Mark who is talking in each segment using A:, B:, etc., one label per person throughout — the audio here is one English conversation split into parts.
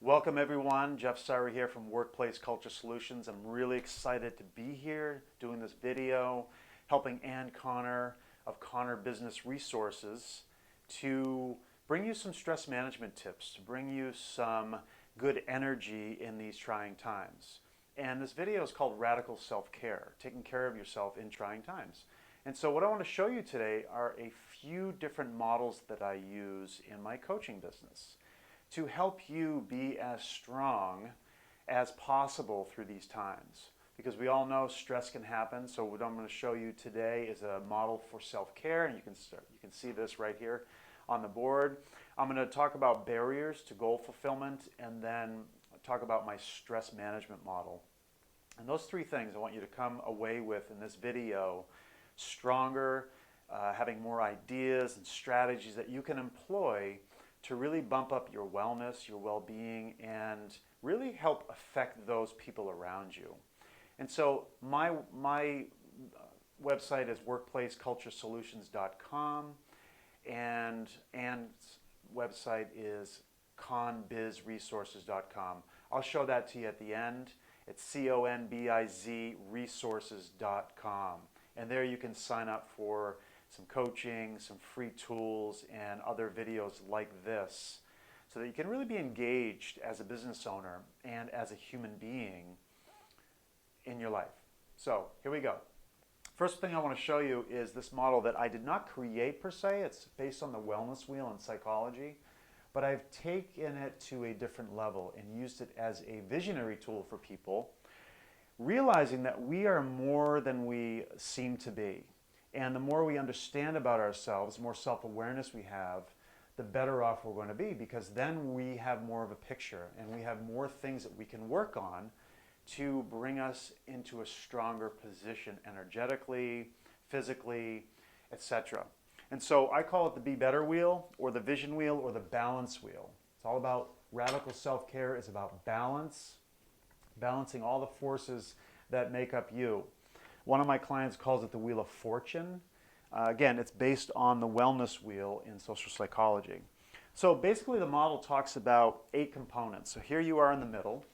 A: Welcome everyone, Jeff Sauer here from Workplace Culture Solutions. I'm really excited to be here doing this video, helping Ann Connor of Connor Business Resources to bring you some stress management tips, to bring you some good energy in these trying times. And this video is called Radical Self-Care, taking care of yourself in trying times. And so what I want to show you today are a few different models that I use in my coaching business to help you be as strong as possible through these times. Because we all know stress can happen, so what I'm going to show you today is a model for self-care, and you can see this right here on the board. I'm going to talk about barriers to goal fulfillment, and then talk about my stress management model. And those three things I want you to come away with in this video stronger, having more ideas and strategies that you can employ to really bump up your wellness, your well-being, and really help affect those people around you. And so my website is workplaceculturesolutions.com, and Ann's website is conbizresources.com. I'll show that to you at the end. It's conbizresources.com. And there you can sign up for some coaching, some free tools, and other videos like this so that you can really be engaged as a business owner and as a human being in your life. So here we go. First thing I want to show you is this model that I did not create per se. It's based on the wellness wheel and psychology, but I've taken it to a different level and used it as a visionary tool for people, realizing that we are more than we seem to be. And the more we understand about ourselves, the more self-awareness we have, the better off we're going to be, because then we have more of a picture and we have more things that we can work on to bring us into a stronger position energetically, physically, etc. And so I call it the Be Better wheel, or the Vision wheel, or the Balance wheel. It's all about radical self-care. It's about balance, balancing all the forces that make up you. One of my clients calls it the Wheel of Fortune. Again, it's based on the wellness wheel in social psychology. So basically the model talks about 8 components. So here you are in the middle.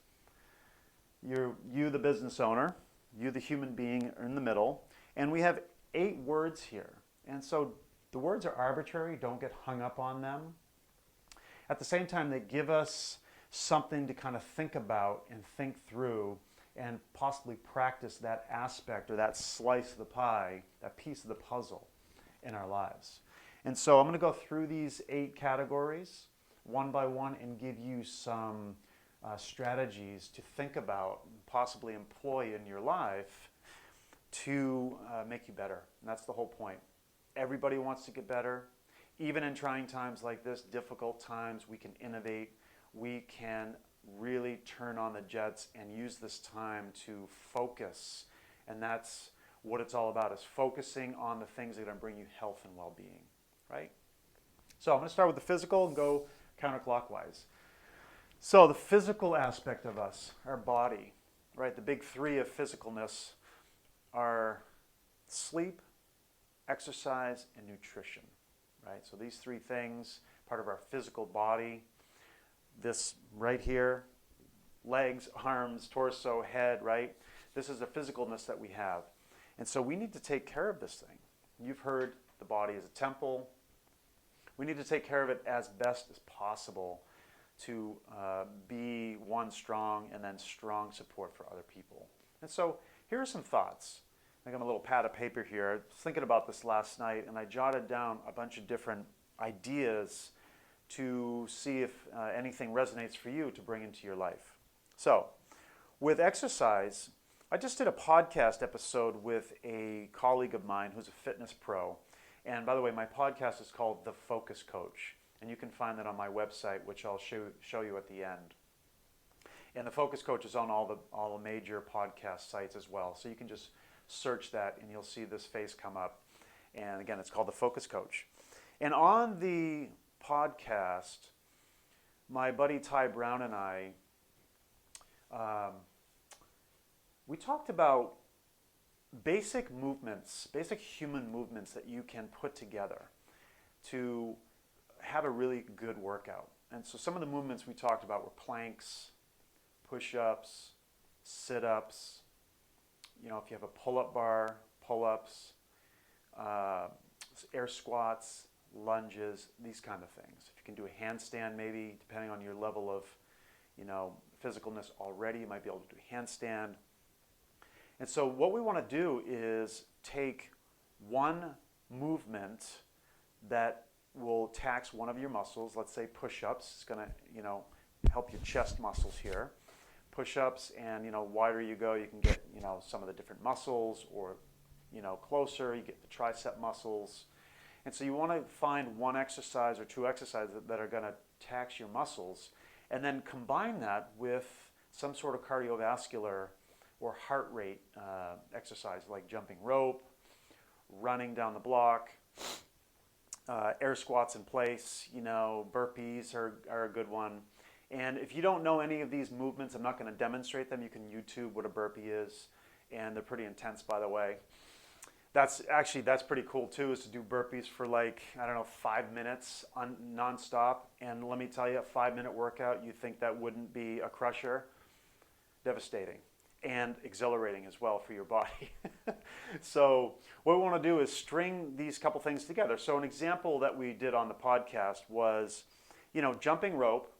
A: You the business owner, you the human being are in the middle, and we have 8 words here. And so the words are arbitrary, don't get hung up on them. At the same time, they give us something to kind of think about and think through and possibly practice that aspect or that slice of the pie, that piece of the puzzle in our lives. And so I'm going to go through these 8 categories one by one and give you some strategies to think about, possibly employ in your life to make you better. And that's the whole point. Everybody wants to get better. Even in trying times like this, difficult times, we can innovate. We can really turn on the jets and use this time to focus. And that's what it's all about, is focusing on the things that are going to bring you health and well-being, right? So I'm going to start with the physical and go counterclockwise. So the physical aspect of us, our body, right? The big 3 of physicalness are sleep, exercise, and nutrition, right? So these 3 things, part of our physical body. This right here, legs, arms, torso, head, right? This is the physicalness that we have. And so we need to take care of this thing. You've heard the body is a temple. We need to take care of it as best as possible to be one, strong, and then strong support for other people. And so here are some thoughts. I got a little pad of paper here. I was thinking about this last night, and I jotted down a bunch of different ideas to see if anything resonates for you to bring into your life. So, with exercise, I just did a podcast episode with a colleague of mine who's a fitness pro. And by the way, my podcast is called The Focus Coach. And you can find that on my website, which I'll show you at the end. And The Focus Coach is on all the major podcast sites as well. So you can just search that and you'll see this face come up. And again, it's called The Focus Coach. And on the podcast, my buddy Ty Brown and I, we talked about basic movements, basic human movements that you can put together to have a really good workout. And so some of the movements we talked about were planks, push-ups, sit-ups, you know, if you have a pull-up bar, pull-ups, air squats, lunges, these kind of things. If you can do a handstand maybe, depending on your level of, you know, physicalness already, you might be able to do a handstand. And so what we want to do is take one movement that will tax one of your muscles. Let's say push-ups. It's going to, you know, help your chest muscles here. Push-ups, and, you know, wider you go, you can get, you know, some of the different muscles, or, you know, closer, you get the tricep muscles. And so you want to find one exercise or two exercises that are going to tax your muscles, and then combine that with some sort of cardiovascular or heart rate exercise, like jumping rope, running down the block, air squats in place, you know, burpees are a good one. And if you don't know any of these movements, I'm not going to demonstrate them. You can YouTube what a burpee is, and they're pretty intense, by the way. That's pretty cool too, is to do burpees for like, I don't know, 5 minutes nonstop. And let me tell you, a 5-minute workout, you think that wouldn't be a crusher? Devastating and exhilarating as well for your body. So what we want to do is string these couple things together. So an example that we did on the podcast was, you know, jumping rope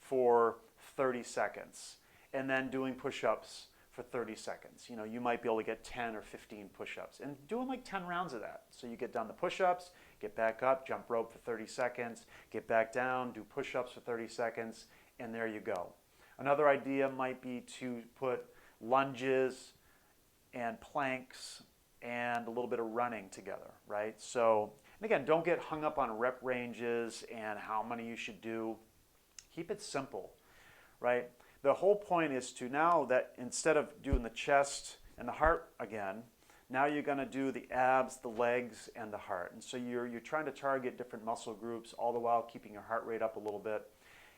A: for 30 seconds and then doing push-ups for 30 seconds. You know, you might be able to get 10 or 15 push-ups and doing like 10 rounds of that. So you get done the push-ups, get back up, jump rope for 30 seconds, get back down, do push-ups for 30 seconds, and there you go. Another idea might be to put lunges and planks and a little bit of running together, right? So, and again, don't get hung up on rep ranges and how many you should do. Keep it simple, right? The whole point is to, now that instead of doing the chest and the heart again, now you're going to do the abs, the legs, and the heart. And so you're trying to target different muscle groups, all the while keeping your heart rate up a little bit.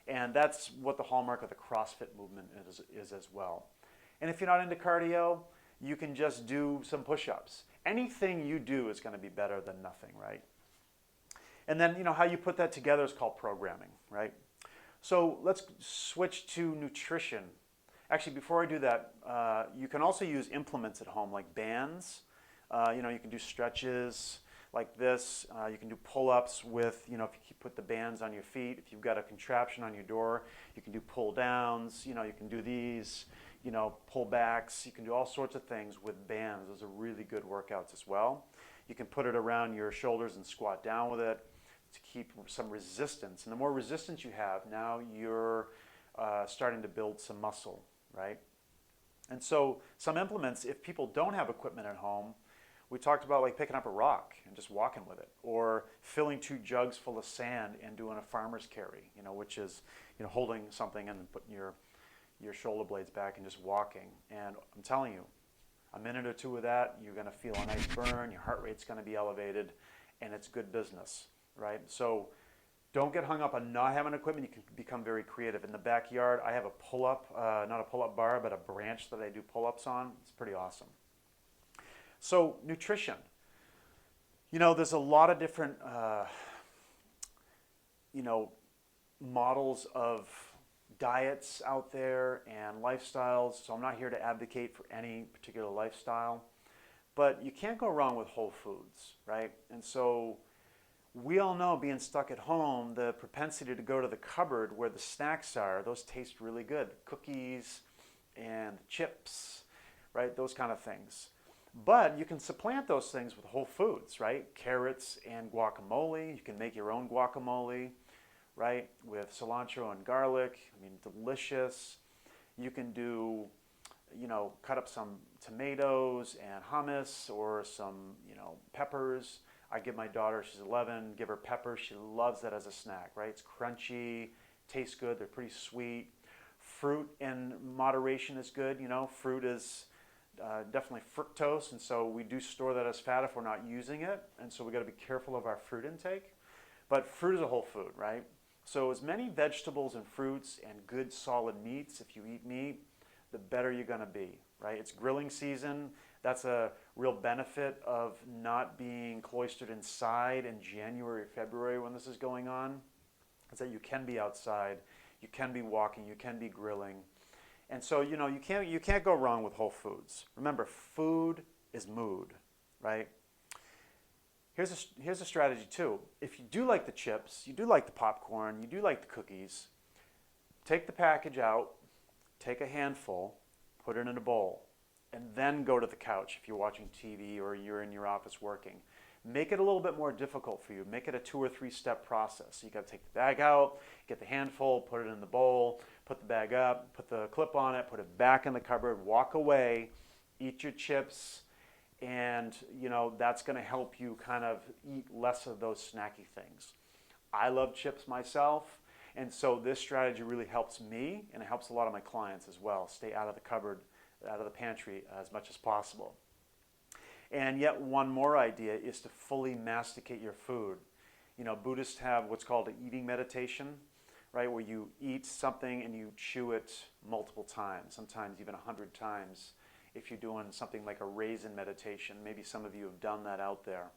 A: And that's what the hallmark of the CrossFit movement is as well. And if you're not into cardio, you can just do some push-ups. Anything you do is going to be better than nothing, right? And then, you know, how you put that together is called programming, right? So let's switch to nutrition. Actually, before I do that, you can also use implements at home, like bands. You know, you can do stretches like this. You can do pull-ups with, you know, if you put the bands on your feet. If you've got a contraption on your door, you can do pull-downs. You know, you can do these, you know, pull-backs. You can do all sorts of things with bands. Those are really good workouts as well. You can put it around your shoulders and squat down with it to keep some resistance. And the more resistance you have, now you're starting to build some muscle, right? And so some implements, if people don't have equipment at home, we talked about like picking up a rock and just walking with it, or filling 2 jugs full of sand and doing a farmer's carry, you know, which is, you know, holding something and then putting your shoulder blades back and just walking. And I'm telling you, a minute or two of that, you're going to feel a nice burn, your heart rate's going to be elevated, and it's good business, right? So don't get hung up on not having equipment. You can become very creative. In the backyard, I have a pull-up, not a pull-up bar, but a branch that I do pull-ups on. It's pretty awesome. So nutrition. You know, there's a lot of different, you know, models of diets out there and lifestyles. So I'm not here to advocate for any particular lifestyle. But you can't go wrong with whole foods, right? And so we all know, being stuck at home, the propensity to go to the cupboard where the snacks are, those taste really good. Cookies and chips, right? Those kind of things. But you can supplant those things with whole foods, right? Carrots and guacamole. You can make your own guacamole, right? With cilantro and garlic. I mean, delicious. You can do, you know, cut up some tomatoes and hummus, or some, you know, peppers. I give my daughter, she's 11, give her peppers. She loves that as a snack, right? It's crunchy, tastes good, they're pretty sweet. Fruit in moderation is good. You know, fruit is definitely fructose, and so we do store that as fat if we're not using it, and so we got to be careful of our fruit intake. But fruit is a whole food, right? So as many vegetables and fruits and good solid meats, if you eat meat, the better you're going to be, right? It's grilling season. That's a real benefit of not being cloistered inside in January or February when this is going on. is that you can be outside, you can be walking, you can be grilling. And so, you can't go wrong with whole foods. Remember, food is mood, right? Here's a strategy too. If you do like the chips, you do like the popcorn, you do like the cookies, take the package out, take a handful, put it in a bowl, and then go to the couch if you're watching TV or you're in your office working. Make it a little bit more difficult for you. Make it a 2 or 3 step process. So you got to take the bag out, get the handful, put it in the bowl, put the bag up, put the clip on it, put it back in the cupboard, walk away, eat your chips, and that's going to help you kind of eat less of those snacky things. I love chips myself, and so this strategy really helps me, and it helps a lot of my clients as well. Stay out of the cupboard, out of the pantry as much as possible. And yet one more idea is to fully masticate your food. Buddhists have what's called an eating meditation, right, where you eat something and you chew it multiple times, sometimes even 100 times. If you're doing something like a raisin meditation, maybe some of you have done that out there.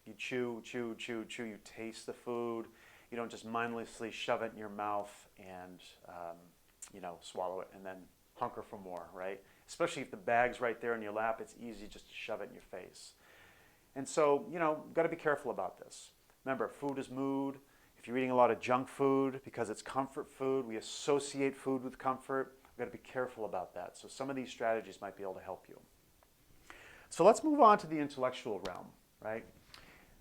A: You chew, chew, chew, chew, you taste the food. You don't just mindlessly shove it in your mouth and swallow it and then hunker for more, right? Especially if the bag's right there in your lap, it's easy just to shove it in your face. And so, got to be careful about this. Remember, food is mood. If you're eating a lot of junk food because it's comfort food, we associate food with comfort. We've got to be careful about that. So some of these strategies might be able to help you. So let's move on to the intellectual realm, right?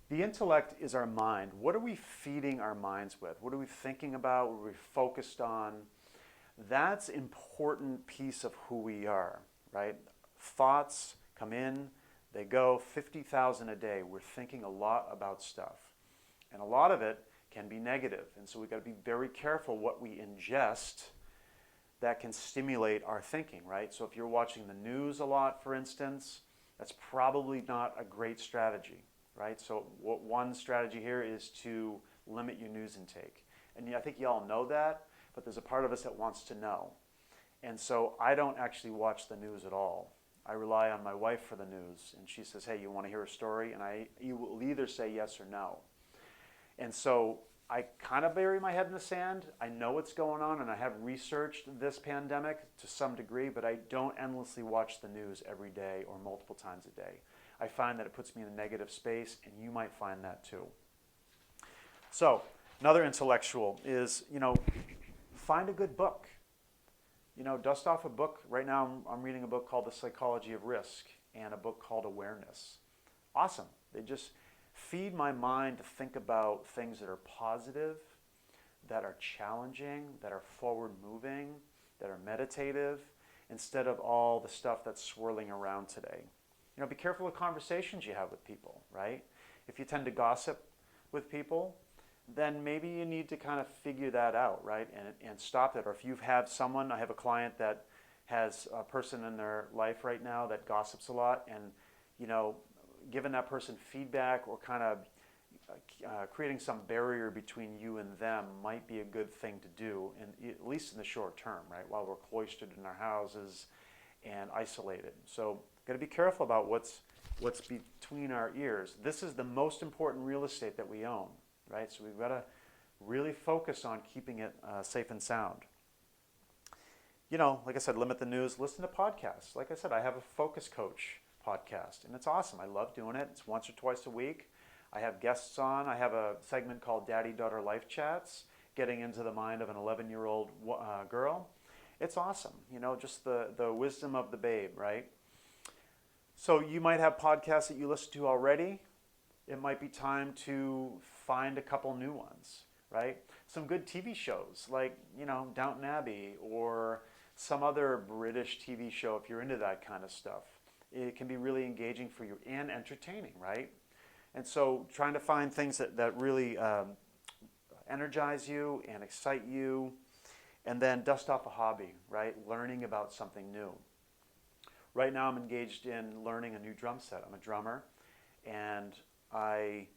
A: The intellect is our mind. What are we feeding our minds with? What are we thinking about? What are we focused on? That's an important piece of who we are, right? Thoughts come in, they go, 50,000 a day. We're thinking a lot about stuff. And a lot of it can be negative. And so we've got to be very careful what we ingest that can stimulate our thinking, right? So if you're watching the news a lot, for instance, that's probably not a great strategy, right? So one strategy here is to limit your news intake. And I think you all know that, but there's a part of us that wants to know. And so I don't actually watch the news at all. I rely on my wife for the news, and she says, hey, you want to hear a story? And you will either say yes or no. And so I kind of bury my head in the sand. I know what's going on, and I have researched this pandemic to some degree, but I don't endlessly watch the news every day or multiple times a day. I find that it puts me in a negative space, and you might find that too. So another intellectual is, find a good book. Dust off a book. Right now I'm reading a book called The Psychology of Risk and a book called Awareness. Awesome. They just feed my mind to think about things that are positive, that are challenging, that are forward moving, that are meditative, instead of all the stuff that's swirling around today. Be careful of conversations you have with people, right? If you tend to gossip with people, then maybe you need to kind of figure that out, right? And stop that. Or if you have someone, I have a client that has a person in their life right now that gossips a lot, and giving that person feedback or kind of creating some barrier between you and them might be a good thing to do, at least in the short term, right? While we're cloistered in our houses and isolated. So got to be careful about what's between our ears. This is the most important real estate that we own. Right? So we've got to really focus on keeping it safe and sound. Like I said, limit the news, listen to podcasts. Like I said, I have a Focus Coach podcast, and it's awesome. I love doing it. It's once or twice a week. I have guests on. I have a segment called Daddy-Daughter Life Chats, getting into the mind of an 11-year-old girl. It's awesome, just the wisdom of the babe, right? So you might have podcasts that you listen to already. It might be time to find a couple new ones, right? Some good TV shows like, Downton Abbey or some other British TV show if you're into that kind of stuff. It can be really engaging for you and entertaining, right? And so trying to find things that really energize you and excite you, and then dust off a hobby, right? Learning about something new. Right now I'm engaged in learning a new drum set. I'm a drummer, and I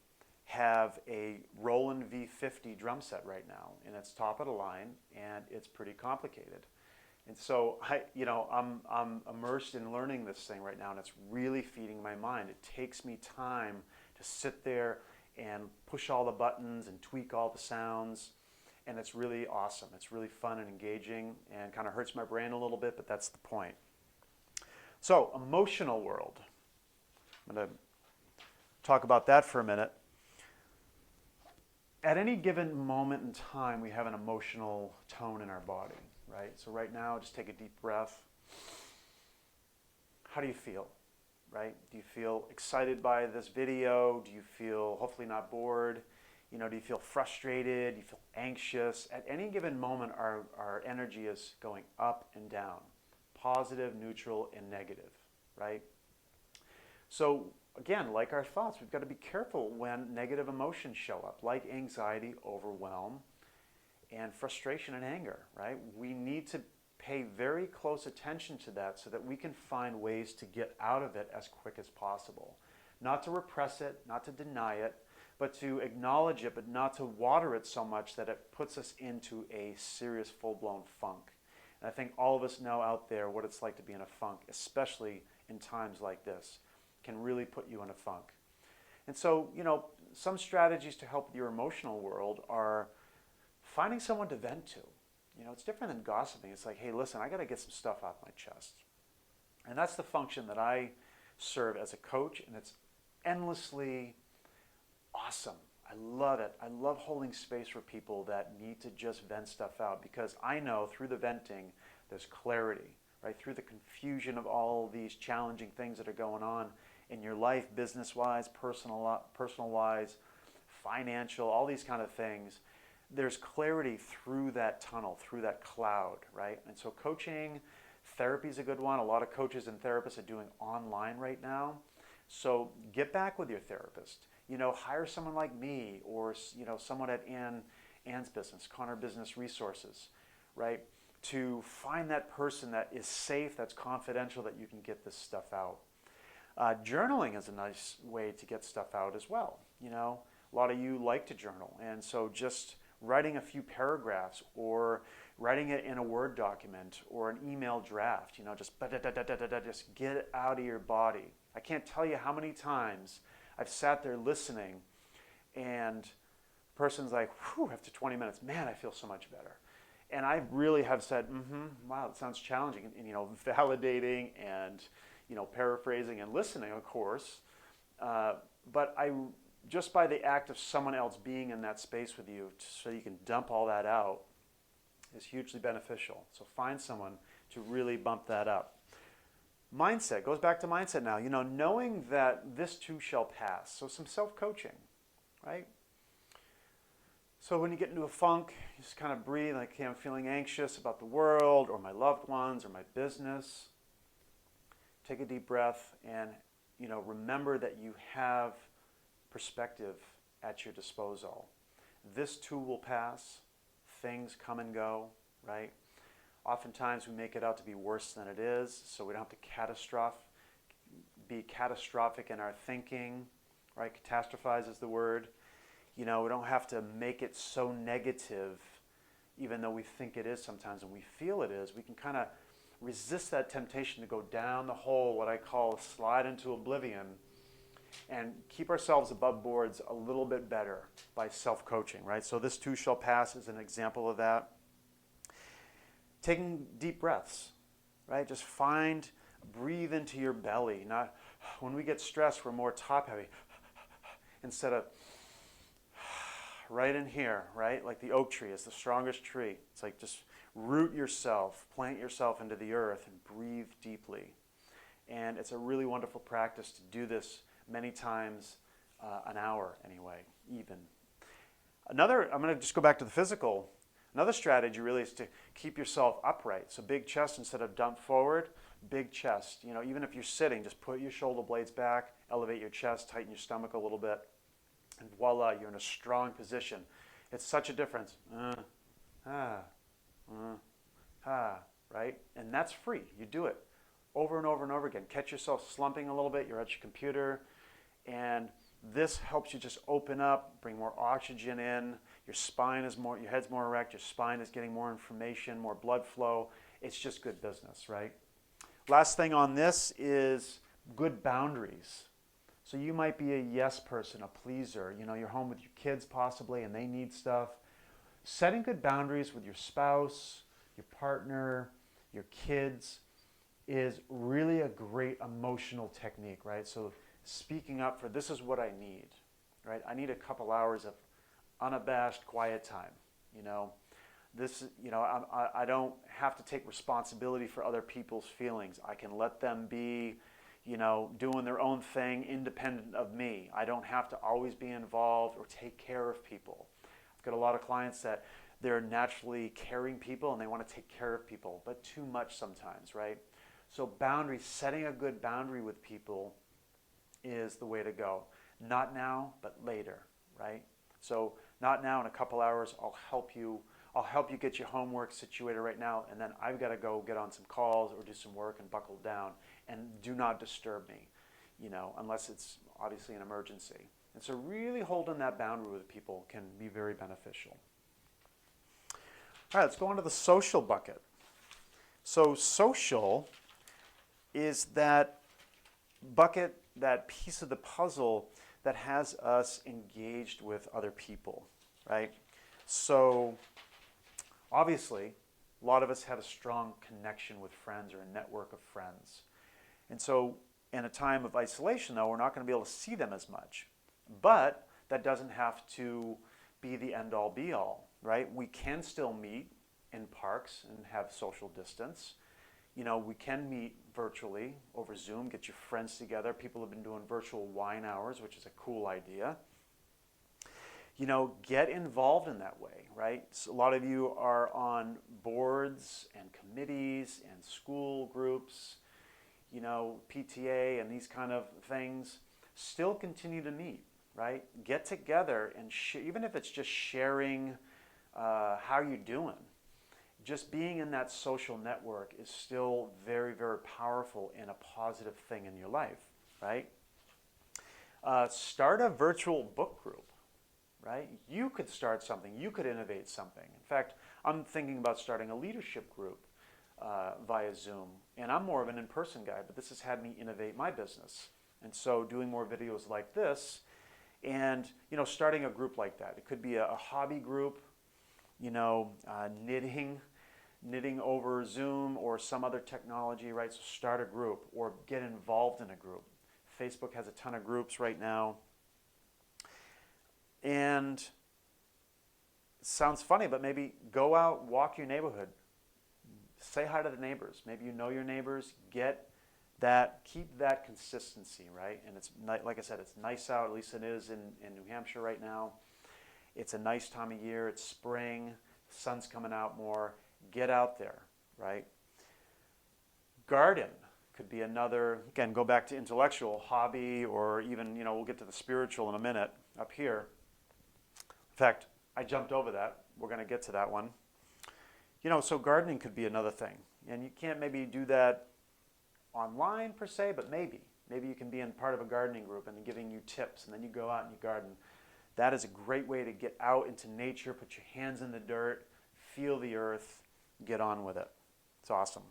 A: have a Roland V50 drum set right now, and it's top of the line, and it's pretty complicated. And so I'm immersed in learning this thing right now, and it's really feeding my mind. It takes me time to sit there and push all the buttons and tweak all the sounds. and it's really awesome. It's really fun and engaging and kind of hurts my brain a little bit, but that's the point. So, emotional world. I'm going to talk about that for a minute. At any given moment in time, we have an emotional tone in our body, right? So right now, just take a deep breath. How do you feel, right? Do you feel excited by this video? Do you feel hopefully not bored? Do you feel frustrated? Do you feel anxious? At any given moment, our energy is going up and down, positive, neutral, and negative, right? So again, like our thoughts, we've got to be careful when negative emotions show up, like anxiety, overwhelm, and frustration and anger, right? We need to pay very close attention to that so that we can find ways to get out of it as quick as possible. Not to repress it, not to deny it, but to acknowledge it, but not to water it so much that it puts us into a serious full-blown funk. And I think all of us know out there what it's like to be in a funk, especially in times like this. Can really put you in a funk. And so, some strategies to help with your emotional world are finding someone to vent to. It's different than gossiping. It's like, hey, listen, I got to get some stuff off my chest. And that's the function that I serve as a coach, and it's endlessly awesome. I love it. I love holding space for people that need to just vent stuff out, because I know through the venting, there's clarity, right? Through the confusion of all these challenging things that are going on in your life, business-wise, personal-wise, financial, all these kind of things, there's clarity through that tunnel, through that cloud, right? And so coaching, therapy is a good one. A lot of coaches and therapists are doing online right now. So get back with your therapist. Hire someone like me or, someone at Ann's business, Connor Business Resources, right? To find that person that is safe, that's confidential, that you can get this stuff out. Journaling is a nice way to get stuff out as well. A lot of you like to journal, and so just writing a few paragraphs or writing it in a Word document or an email draft, just get it out of your body. I can't tell you how many times I've sat there listening and the person's like, whew, after 20 minutes, man, I feel so much better. And I really have said, wow, it sounds challenging, and validating and paraphrasing and listening, of course, but just by the act of someone else being in that space with you so you can dump all that out is hugely beneficial. So find someone to really bump that up. Mindset, goes back to mindset now, knowing that this too shall pass. So some self-coaching, right? So when you get into a funk, you just kind of breathe, like, okay, I'm feeling anxious about the world or my loved ones or my business. Take a deep breath and, remember that you have perspective at your disposal. This too will pass. Things come and go, right? Oftentimes we make it out to be worse than it is, so we don't have to be catastrophic in our thinking, right? Catastrophize is the word. We don't have to make it so negative, even though we think it is sometimes and we feel it is. We can kind of resist that temptation to go down the hole, what I call slide into oblivion, and keep ourselves above boards a little bit better by self-coaching, right? So this too shall pass is an example of that. Taking deep breaths, right? Just breathe into your belly. Not when we get stressed, we're more top-heavy instead of right in here, right? Like the oak tree is the strongest tree. It's like just root yourself, plant yourself into the earth and breathe deeply. And it's a really wonderful practice to do this many times an hour anyway, even. I'm going to just go back to the physical. Another strategy really is to keep yourself upright. So big chest instead of dump forward, big chest. Even if you're sitting, just put your shoulder blades back, elevate your chest, tighten your stomach a little bit, and voila, you're in a strong position. It's such a difference. Right? And that's free. You do it over and over and over again. Catch yourself slumping a little bit, you're at your computer, and this helps you just open up, bring more oxygen in, your head's more erect, your spine is getting more information, more blood flow. It's just good business, right? Last thing on this is good boundaries. So you might be a yes person, a pleaser. You're home with your kids possibly and they need stuff. setting good boundaries with your spouse, your partner, your kids is really a great emotional technique, right? So speaking up for this is what I need, right? I need a couple hours of unabashed quiet time, you know. This, you know, I don't have to take responsibility for other people's feelings. I can let them be, you know, doing their own thing independent of me. I don't have to always be involved or take care of people. I've got a lot of clients that they're naturally caring people and they want to take care of people, but too much sometimes, right? So boundaries, setting a good boundary with people is the way to go. Not now, but later, right? So not now, in a couple hours, I'll help you get your homework situated right now, and then I've got to go get on some calls or do some work and buckle down, and do not disturb me, you know, unless it's obviously an emergency. And so really holding that boundary with people can be very beneficial. All right, let's go on to the social bucket. So social is that bucket, that piece of the puzzle that has us engaged with other people, right? So obviously, a lot of us have a strong connection with friends or a network of friends. And so in a time of isolation, though, we're not going to be able to see them as much. But that doesn't have to be the end-all, be-all, right? We can still meet in parks and have social distance. You know, we can meet virtually over Zoom, get your friends together. People have been doing virtual wine hours, which is a cool idea. You know, get involved in that way, right? So a lot of you are on boards and committees and school groups, you know, PTA and these kind of things. Still continue to meet, right? Get together and even if it's just sharing how you're doing. Just being in that social network is still very, very powerful and a positive thing in your life, right? Start a virtual book group, right? You could start something. You could innovate something. In fact, I'm thinking about starting a leadership group via Zoom. And I'm more of an in-person guy, but this has had me innovate my business. And so doing more videos like this and, you know, starting a group like that. It could be a hobby group, you know, knitting over Zoom or some other technology, right? So start a group or get involved in a group. Facebook has a ton of groups right now. And it sounds funny, but maybe go out, walk your neighborhood. Say hi to the neighbors. Maybe you know your neighbors. Keep that consistency, right? And it's like I said, it's nice out, at least it is in New Hampshire right now. It's a nice time of year. It's spring. The sun's coming out more. Get out there, right? Garden could be another, again, go back to intellectual hobby, or even, you know, we'll get to the spiritual in a minute up here. In fact, I jumped over that. We're going to get to that one. You know, so gardening could be another thing. And you can't maybe do that online per se, but maybe you can be in part of a gardening group and giving you tips, and then you go out and you garden. That is a great way to get out into nature, put your hands in the dirt, feel the earth, get on with it. It's awesome.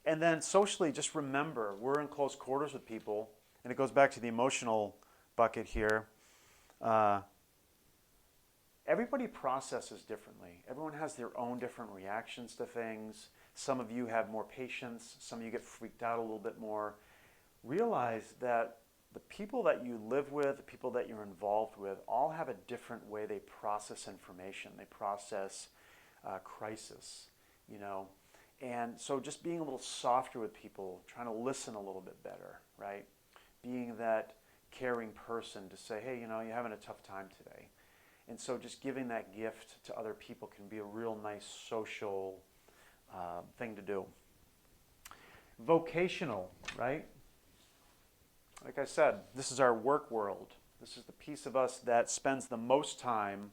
A: And then socially, just remember, we're in close quarters with people, and it goes back to the emotional bucket here. Everybody processes differently. Everyone has their own different reactions to things. Some of you have more patience. Some of you get freaked out a little bit more. Realize that the people that you live with, the people that you're involved with, all have a different way they process information. They process crisis, you know. And so just being a little softer with people, trying to listen a little bit better, right? Being that caring person to say, hey, you know, you're having a tough time today. And so just giving that gift to other people can be a real nice social thing to do. Vocational, right? Like I said, this is our work world. This is the piece of us that spends the most time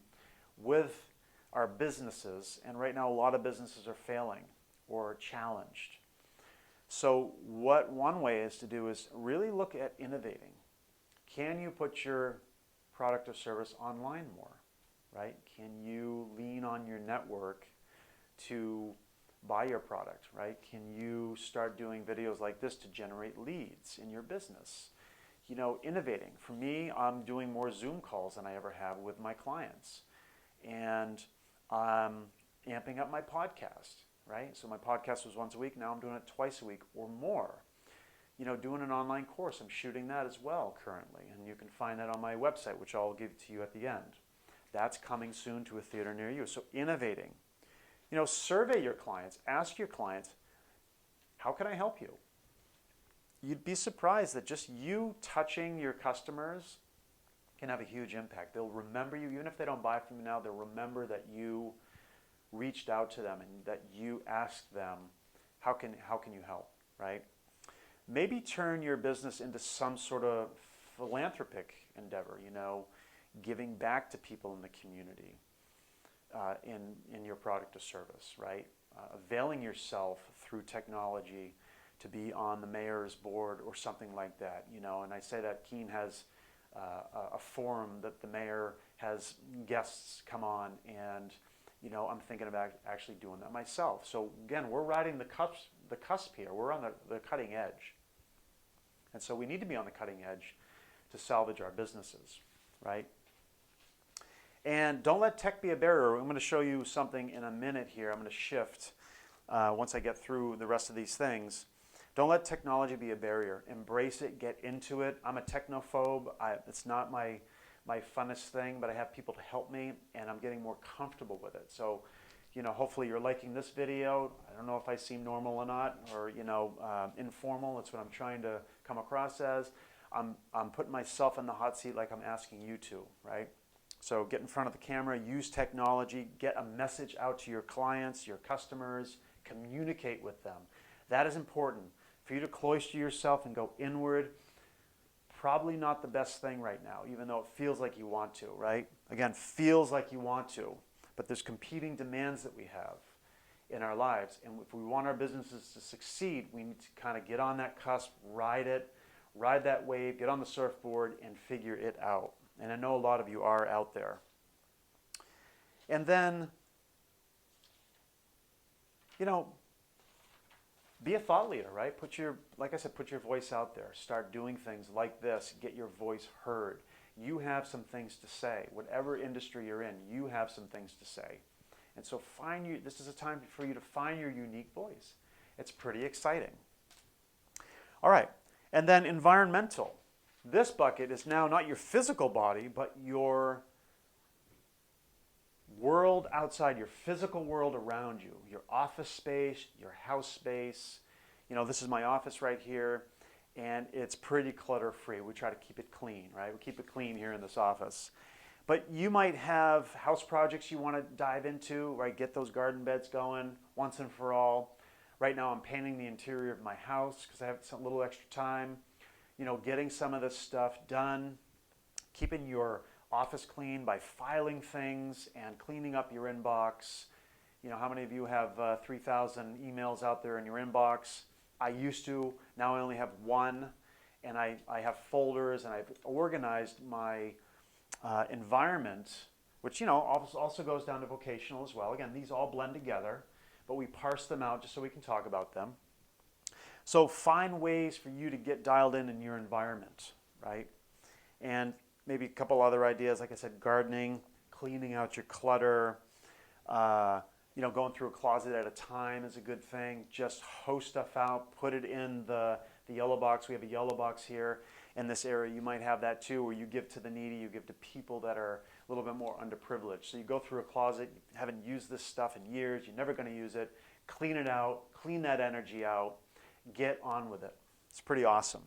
A: with our businesses. And right now, a lot of businesses are failing or challenged. So what one way is to do is really look at innovating. Can you put your product or service online more, right? Can you lean on your network to buy your product, right? Can you start doing videos like this to generate leads in your business? You know, innovating. For me, I'm doing more Zoom calls than I ever have with my clients. And I'm amping up my podcast, right? So my podcast was once a week. Now I'm doing it twice a week or more. Doing an online course. I'm shooting that as well currently. And you can find that on my website, which I'll give to you at the end. That's coming soon to a theater near you. So innovating. Survey your clients. Ask your clients, how can I help you? You'd be surprised that just you touching your customers can have a huge impact. They'll remember you. Even if they don't buy from you now, they'll remember that you reached out to them and that you asked them, how can you help, right? Maybe turn your business into some sort of philanthropic endeavor, giving back to people in the community in your product or service, right? Availing yourself through technology to be on the mayor's board or something like that, And I say that Keene has a forum that the mayor has guests come on, and I'm thinking about actually doing that myself. So again, we're riding the cusp here. We're on the cutting edge. And so we need to be on the cutting edge to salvage our businesses, right? And don't let tech be a barrier. I'm going to show you something in a minute here. I'm going to shift once I get through the rest of these things. Don't let technology be a barrier. Embrace it. Get into it. I'm a technophobe. It's not my funnest thing, but I have people to help me, and I'm getting more comfortable with it. So, hopefully you're liking this video. I don't know if I seem normal or not, or informal. That's what I'm trying to come across as. I'm putting myself in the hot seat like I'm asking you to, right? So get in front of the camera, use technology, get a message out to your clients, your customers, communicate with them. That is important. For you to cloister yourself and go inward, probably not the best thing right now, even though it feels like you want to, right? Again, feels like you want to, but there's competing demands that we have in our lives. And if we want our businesses to succeed, we need to kind of get on that cusp, ride that wave, get on the surfboard and figure it out. And I know a lot of you are out there. And then, be a thought leader, right? Like I said, put your voice out there. Start doing things like this. Get your voice heard. You have some things to say. Whatever industry you're in, you have some things to say. And so this is a time for you to find your unique voice. It's pretty exciting. All right. And then environmental. This bucket is now not your physical body, but your world outside, your physical world around you, your office space, your house space. This is my office right here, and it's pretty clutter-free. We try to keep it clean, right? We keep it clean here in this office. But you might have house projects you want to dive into, right? Get those garden beds going once and for all. Right now I'm painting the interior of my house because I have some little extra time. Getting some of this stuff done, keeping your office clean by filing things and cleaning up your inbox. How many of you have 3,000 emails out there in your inbox? I used to. Now I only have one, and I have folders, and I've organized my environment, which also goes down to vocational as well. Again, these all blend together, but we parse them out just so we can talk about them. So find ways for you to get dialed in your environment, right? And maybe a couple other ideas, like I said, gardening, cleaning out your clutter, going through a closet at a time is a good thing. Just host stuff out, put it in the yellow box. We have a yellow box here in this area. You might have that too, where you give to the needy, you give to people that are a little bit more underprivileged. So you go through a closet, you haven't used this stuff in years, you're never going to use it, clean it out, clean that energy out, get on with it. It's pretty awesome.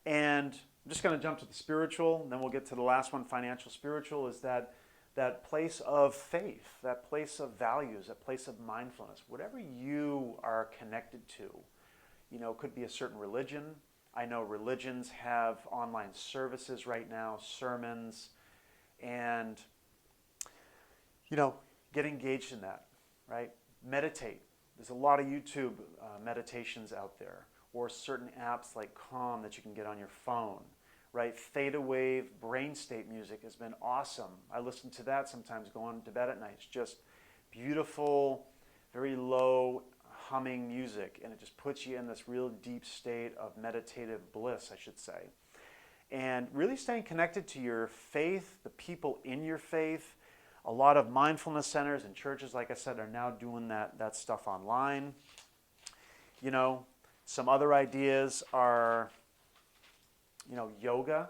A: And I'm just going to jump to the spiritual, and then we'll get to the last one, financial spiritual, is that place of faith, that place of values, that place of mindfulness. Whatever you are connected to, could be a certain religion. I know religions have online services right now, sermons, and, get engaged in that, right? Meditate. There's a lot of YouTube meditations out there, or certain apps like Calm that you can get on your phone, right? Theta wave, brain state music has been awesome. I listen to that sometimes going to bed at night. It's just beautiful, very low humming music, and it just puts you in this real deep state of meditative bliss, I should say. And really staying connected to your faith, the people in your faith. A lot of mindfulness centers and churches, like I said, are now doing that stuff online. You know, some other ideas are, yoga.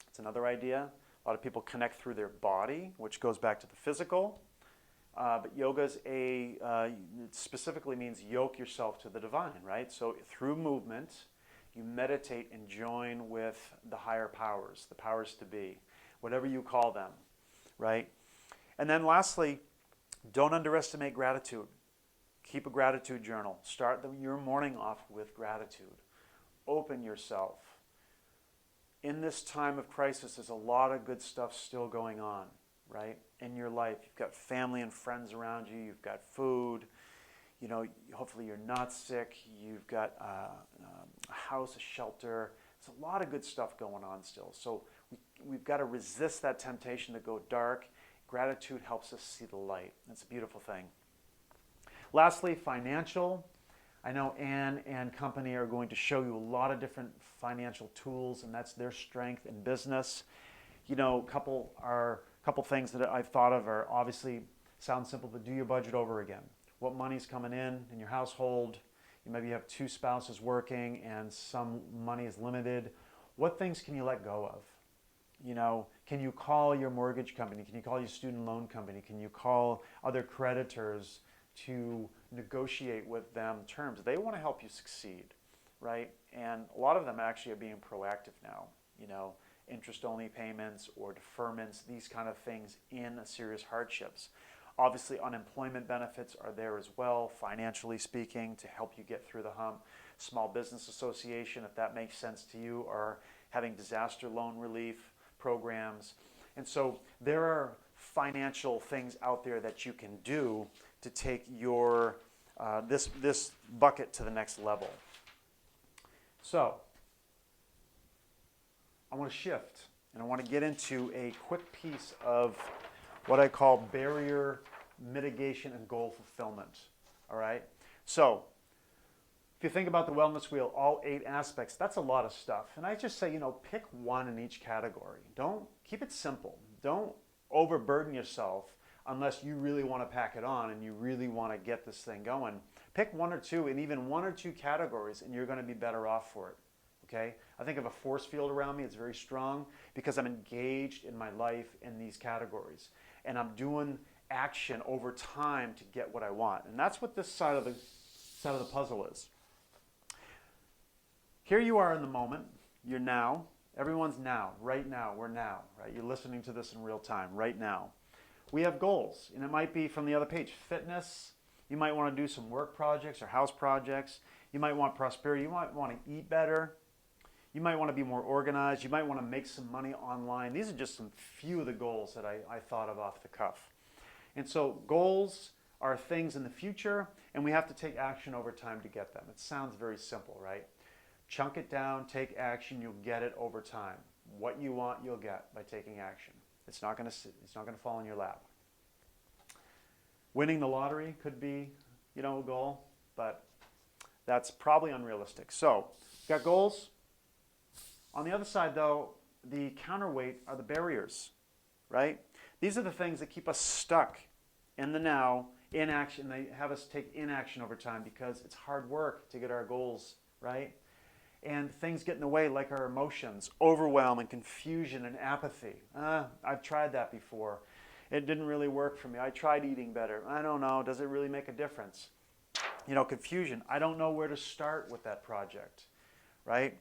A: It's another idea. A lot of people connect through their body, which goes back to the physical. But yoga it specifically means yoke yourself to the divine, right? So through movement, you meditate and join with the higher powers, the powers to be, whatever you call them, right? And then lastly, don't underestimate gratitude. Keep a gratitude journal. Start your morning off with gratitude. Open yourself. In this time of crisis, there's a lot of good stuff still going on, right? In your life, you've got family and friends around you. You've got food. Hopefully you're not sick. You've got a house, a shelter. There's a lot of good stuff going on still. So we've got to resist that temptation to go dark. Gratitude helps us see the light. It's a beautiful thing. Lastly, financial. I know Ann and company are going to show you a lot of different financial tools, and that's their strength in business. A couple things that I've thought of are obviously sound simple, but do your budget over again. What money's coming in your household? Maybe you have two spouses working and some money is limited. What things can you let go of? Can you call your mortgage company? Can you call your student loan company? Can you call other creditors to negotiate with them terms? They want to help you succeed, right? And a lot of them actually are being proactive now. Interest-only payments or deferments, these kind of things in serious hardships. Obviously, unemployment benefits are there as well, financially speaking, to help you get through the hump. Small Business Association, if that makes sense to you, are having disaster loan relief programs. And so there are financial things out there that you can do to take your this bucket to the next level. So I want to shift, and I want to get into a quick piece of what I call barrier mitigation and goal fulfillment. All right? So if you think about the wellness wheel, all 8 aspects, that's a lot of stuff. And I just say, pick one in each category. Don't keep it simple. Don't overburden yourself unless you really want to pack it on and you really want to get this thing going. Pick 1 or 2 and even 1 or 2 categories, and you're going to be better off for it. Okay? I think of a force field around me. It's very strong because I'm engaged in my life in these categories. And I'm doing action over time to get what I want. And that's what this side of the puzzle is. Here you are in the moment. You're now. Everyone's now. Right now. We're now. Right? You're listening to this in real time. Right now. We have goals. And it might be from the other page. Fitness. You might want to do some work projects or house projects. You might want prosperity. You might want to eat better. You might want to be more organized. You might want to make some money online. These are just some few of the goals that I thought of off the cuff. And so goals are things in the future, and we have to take action over time to get them. It sounds very simple, right? Chunk it down, take action, you'll get it over time. What you want, you'll get by taking action. It's not going to fall in your lap. Winning the lottery could be, a goal, but that's probably unrealistic. So, got goals. On the other side, though, the counterweight are the barriers, right? These are the things that keep us stuck in the now, in action. They have us take inaction over time because it's hard work to get our goals, right? And things get in the way, like our emotions, overwhelm and confusion and apathy. I've tried that before. It didn't really work for me. I tried eating better. I don't know. Does it really make a difference? Confusion. I don't know where to start with that project, right?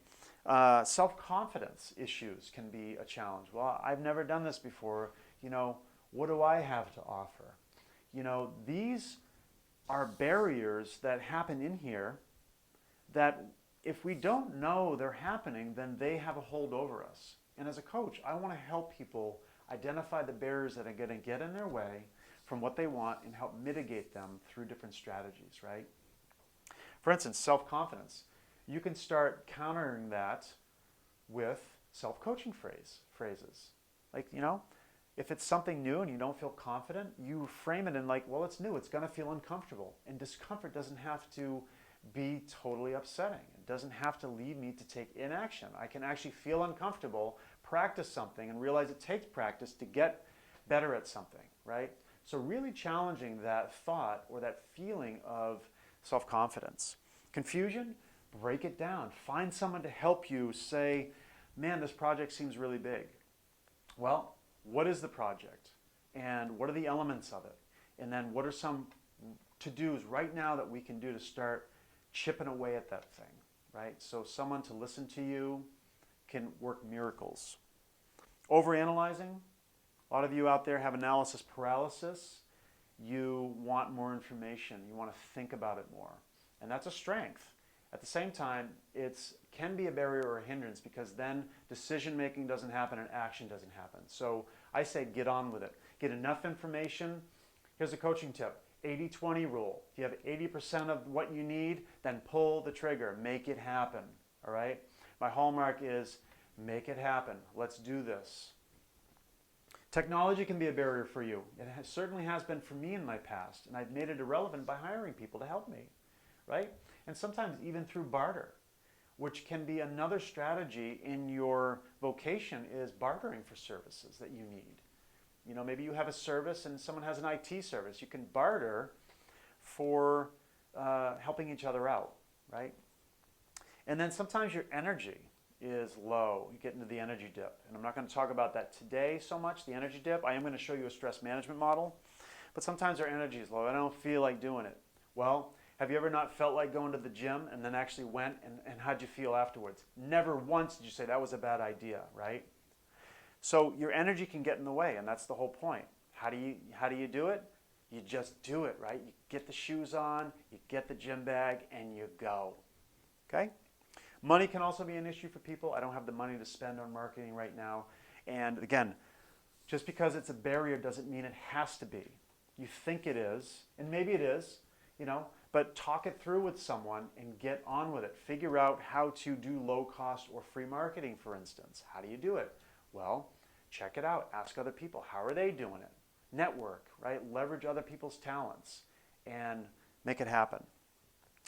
A: Self-confidence issues can be a challenge. Well, I've never done this before. What do I have to offer? These are barriers that happen in here that if we don't know they're happening, then they have a hold over us. And as a coach, I want to help people identify the barriers that are going to get in their way from what they want and help mitigate them through different strategies, right? For instance, self-confidence. You can start countering that with self-coaching phrases. Like, if it's something new and you don't feel confident, you frame it in like, well, it's new. It's going to feel uncomfortable. And discomfort doesn't have to be totally upsetting. It doesn't have to lead me to take inaction. I can actually feel uncomfortable, practice something, and realize it takes practice to get better at something, right? So really challenging that thought or that feeling of self-confidence. Confusion, break it down. Find someone to help you say, man, this project seems really big. Well, what is the project? And what are the elements of it? And then what are some to-dos right now that we can do to start chipping away at that thing, right? So someone to listen to you can work miracles. Overanalyzing, a lot of you out there have analysis paralysis. You want more information. You want to think about it more. And that's a strength. At the same time, it can be a barrier or a hindrance because then decision-making doesn't happen and action doesn't happen. So I say get on with it. Get enough information. Here's a coaching tip. 80-20 rule. If you have 80% of what you need, then pull the trigger. Make it happen. All right? My hallmark is make it happen. Let's do this. Technology can be a barrier for you. It certainly has been for me in my past, and I've made it irrelevant by hiring people to help me, right? And sometimes even through barter, which can be another strategy in your vocation is bartering for services that you need. You know, maybe you have a service and someone has an IT service. You can barter for helping each other out, right? And then sometimes your energy is low. You get into the energy dip. And I'm not going to talk about that today so much, the energy dip. I am going to show you a stress management model. But sometimes our energy is low. I don't feel like doing it. Well, have you ever not felt like going to the gym and then actually went and how'd you feel afterwards? Never once did you say that was a bad idea, right? So your energy can get in the way, and that's the whole point. How do you do it? You just do it, right? You get the shoes on, you get the gym bag, and you go. Okay? Money can also be an issue for people. I don't have the money to spend on marketing right now. And again, just because it's a barrier doesn't mean it has to be. You think it is, and maybe it is, you know, but talk it through with someone and get on with it. Figure out how to do low cost or free marketing, for instance. How do you do it? Well, check it out. Ask other people. How are they doing it? Network, right? Leverage other people's talents and make it happen.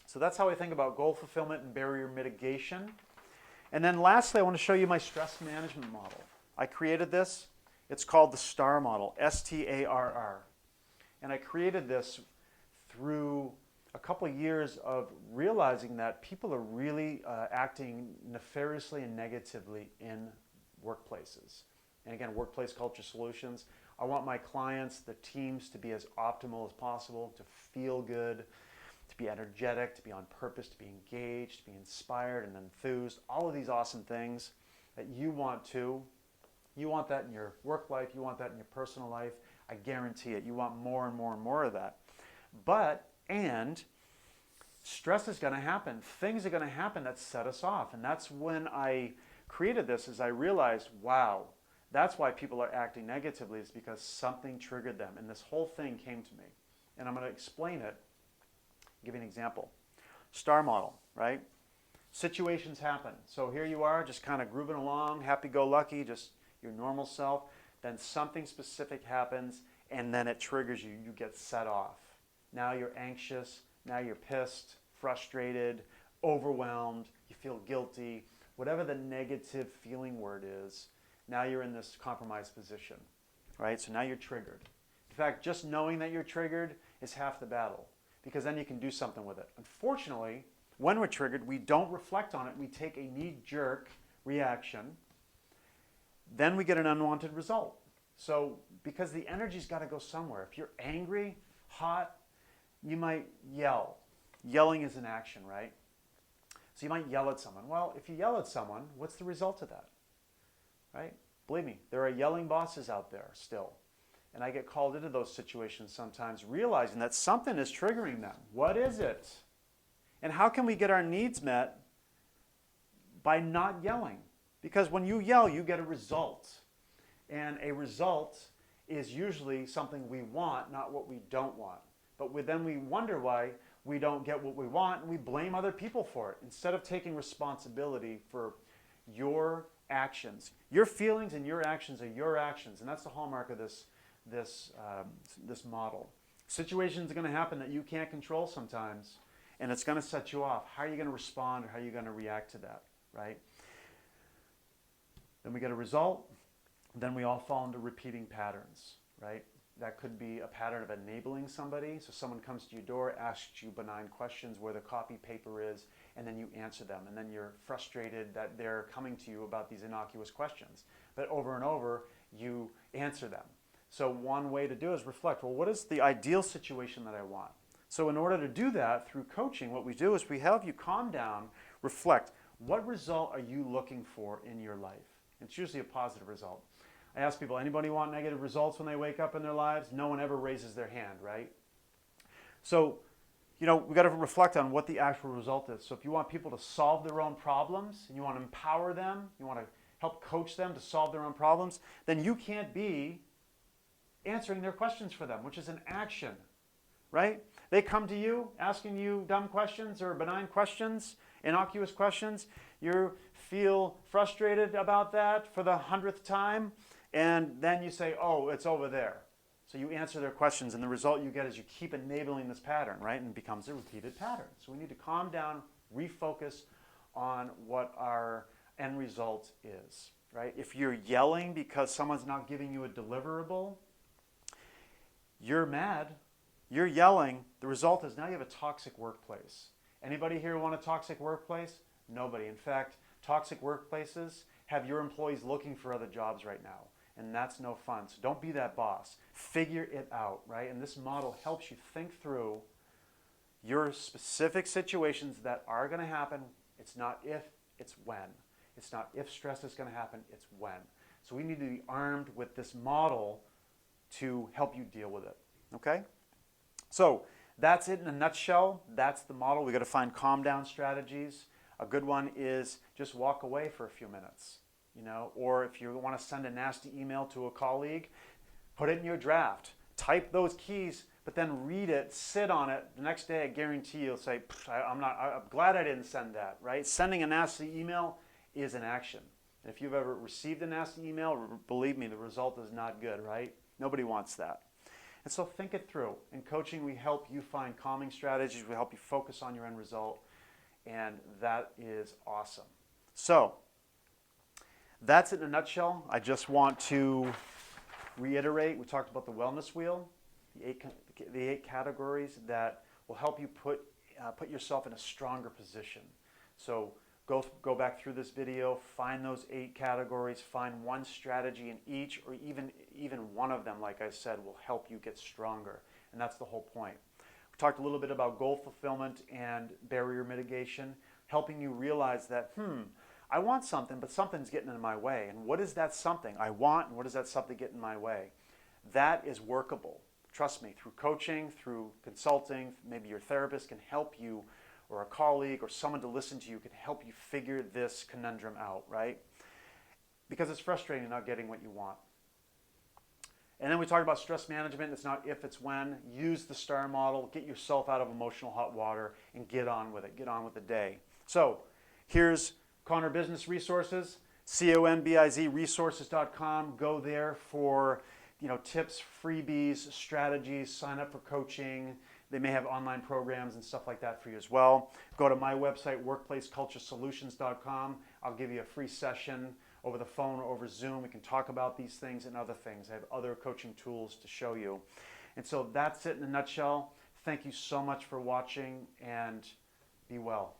A: So that's how I think about goal fulfillment and barrier mitigation. And then lastly, I want to show you my stress management model. I created this. It's called the STAR model, S-T-A-R-R. And I created this through a couple of years of realizing that people are really acting nefariously and negatively in workplaces. And again, workplace culture solutions. I want my clients, the teams, to be as optimal as possible, to feel good, to be energetic, to be on purpose, to be engaged, to be inspired and enthused. All of these awesome things that you want to. You want that in your work life. You want that in your personal life. I guarantee it. You want more and more and more of that. And stress is going to happen. Things are going to happen that set us off. And that's when I created this, is I realized, wow, that's why people are acting negatively, is because something triggered them. And this whole thing came to me. And I'm going to explain it. Give you an example. STAR model, right? Situations happen. So here you are, just kind of grooving along, happy-go-lucky, just your normal self. Then something specific happens, and then it triggers you. You get set off. Now you're anxious. Now you're pissed, frustrated, overwhelmed. You feel guilty. Whatever the negative feeling word is, now you're in this compromised position, right? So now you're triggered. In fact, just knowing that you're triggered is half the battle, because then you can do something with it. Unfortunately, when we're triggered, we don't reflect on it. We take a knee-jerk reaction. Then we get an unwanted result. So because the energy's got to go somewhere. If you're angry, hot, you might yell. Yelling is an action, right? So you might yell at someone. Well, if you yell at someone, what's the result of that? Right? Believe me, there are yelling bosses out there still. And I get called into those situations sometimes, realizing that something is triggering them. What is it? And how can we get our needs met by not yelling? Because when you yell, you get a result. And a result is usually something we want, not what we don't want. But then we wonder why we don't get what we want, and we blame other people for it, instead of taking responsibility for your actions. Your feelings and your actions are your actions, and that's the hallmark of this model. Situations are going to happen that you can't control sometimes, and it's going to set you off. How are you going to respond, or how are you going to react to that, right? Then we get a result. Then we all fall into repeating patterns, right? that could be a pattern of enabling somebody. So someone comes to your door, asks you benign questions where the copy paper is, and then you answer them. And then you're frustrated that they're coming to you about these innocuous questions. But over and over, you answer them. So one way to do it is reflect, well, what is the ideal situation that I want? So in order to do that through coaching, what we do is we help you calm down, reflect. What result are you looking for in your life? It's usually a positive result. I ask people, anybody want negative results when they wake up in their lives? No one ever raises their hand, right? So, we've got to reflect on what the actual result is. So if you want people to solve their own problems, and you want to empower them, you want to help coach them to solve their own problems, then you can't be answering their questions for them, which is an action, right? They come to you asking you dumb questions or benign questions, innocuous questions. You feel frustrated about that for the 100th time, and then you say, oh, it's over there. So you answer their questions, and the result you get is you keep enabling this pattern, right? And it becomes a repeated pattern. So we need to calm down, refocus on what our end result is, right? If you're yelling because someone's not giving you a deliverable, you're mad, you're yelling. The result is now you have a toxic workplace. Anybody here want a toxic workplace? Nobody. In fact, toxic workplaces have your employees looking for other jobs right now. And that's no fun. So don't be that boss. Figure it out, right? And this model helps you think through your specific situations that are going to happen. It's not if, it's when. It's not if stress is going to happen, it's when. So we need to be armed with this model to help you deal with it, okay? So that's it in a nutshell. That's the model. We've got to find calm down strategies. A good one is just walk away for a few minutes. Or if you want to send a nasty email to a colleague, put it in your draft. Type those keys, but then read it, sit on it. The next day, I guarantee you'll say, I'm glad I didn't send that, right? Sending a nasty email is an action. And if you've ever received a nasty email, believe me, the result is not good, right? Nobody wants that. And so think it through. In coaching, we help you find calming strategies. We help you focus on your end result. And that is awesome. So that's it in a nutshell. I just want to reiterate, we talked about the wellness wheel, the eight categories that will help you put yourself in a stronger position. So go back through this video, find those 8 categories, find one strategy in each, or even one of them, like I said, will help you get stronger. And that's the whole point. We talked a little bit about goal fulfillment and barrier mitigation, helping you realize that, I want something, but something's getting in my way. And what is that something I want, and what is that something getting in my way? That is workable. Trust me, through coaching, through consulting, maybe your therapist can help you, or a colleague, or someone to listen to you can help you figure this conundrum out, right? Because it's frustrating not getting what you want. And then we talked about stress management. It's not if, it's when. Use the STAR model. Get yourself out of emotional hot water and get on with it. Get on with the day. So here's Connor Business Resources, CONBIZresources.com. Go there for tips, freebies, strategies, sign up for coaching. They may have online programs and stuff like that for you as well. Go to my website, workplaceculturesolutions.com. I'll give you a free session over the phone or over Zoom. We can talk about these things and other things. I have other coaching tools to show you. And so that's it in a nutshell. Thank you so much for watching, and be well.